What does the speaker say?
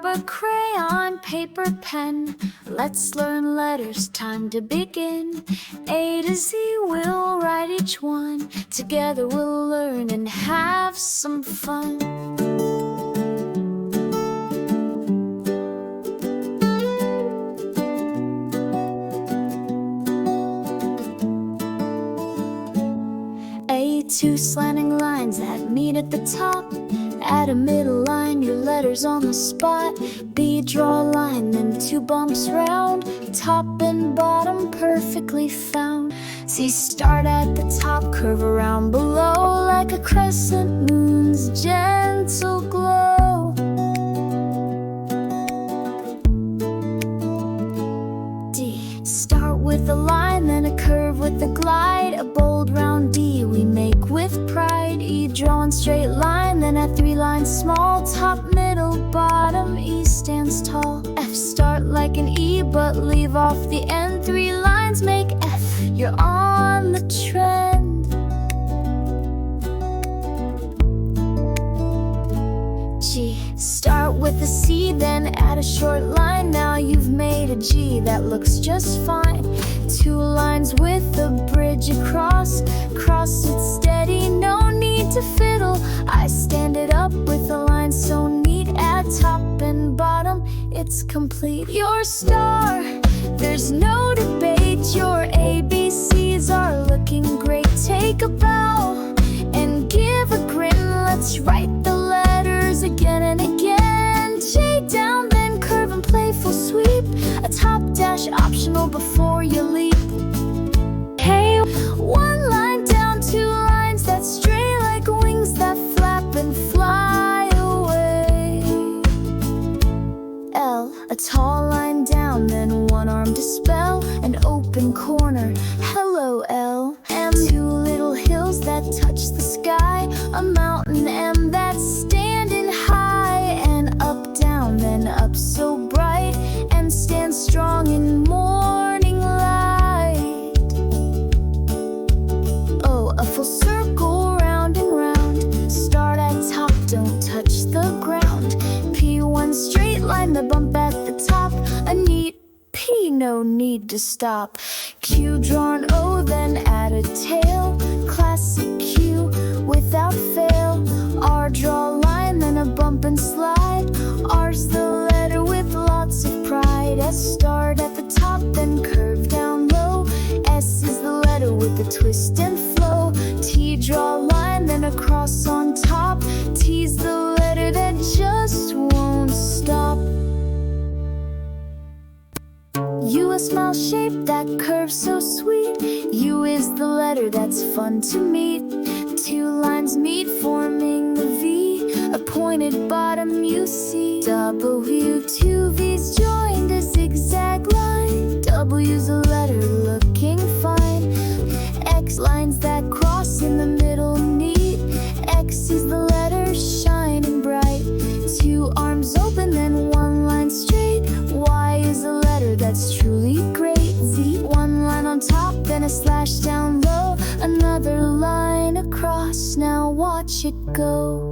grab a crayon, paper, pen. Let's learn letters, time to begin. A to Z, we'll write each one. Together we'll learn and have some fun. Two slanting lines that meet at the top. Add a middle line, your letter's on the spot. B, draw a line, then two bumps round. Top and bottom perfectly found. C, start at the top, curve around below, like a crescent moon's gentle glow. D, start with a line, then a curve with a glide. A bold round D we make with pride. E, draw a straight line, then add three lines small. Top, middle, bottom, E stands tall. F, start like an E but leave off the end. Three lines make F, you're on the trend. G, start with a C, then add a short line. Now you've made a G that looks just fine. Two lines with a bridge across. Cross it steady, no need to fiddle. I stand it up with a line so neat. Add top and bottom, it's complete. Your star, there's no debate. Your ABCs are looking great. Take a bow and give a grin. Let's write the letters again and again. J down, then curve and playful sweep. A top dash optional before you leap. K, one line down, two lines that stray like wings that flap and fly away. L, a tall line down, then one arm to spell an open corner. Hello, L. M, two little hills that touch the sky. A mountain M that's standing high. And up, down, then up so bright. And stand strong in morning light. O, a full circle round and round. Start at top, don't touch the ground. P, one straight line, the bump at the top. A neat P, no need to stop. Q, draw an O, then add a tail. Classic Q, without fail. R, draw a line, then a bump and slide. R's the letter with lots of pride. S, start at the top, then curve down low. S is the letter with the twist and flow. T, draw a line, then a cross on top. T's the letter that just won't stop. U, a smile shape that curves so sweet. U is the letter that's fun to meet. Two lines meet forming the V. A pointed bottom you see. W, two V's joined a zigzag line. W's a letter looking fine. X, lines that cross in the middle neat. X is the letter shining bright. Two arms open, then one line straight. Y is a letter that's truly great. Z, one line on top, then a slash down low. Another line across, now watch it go.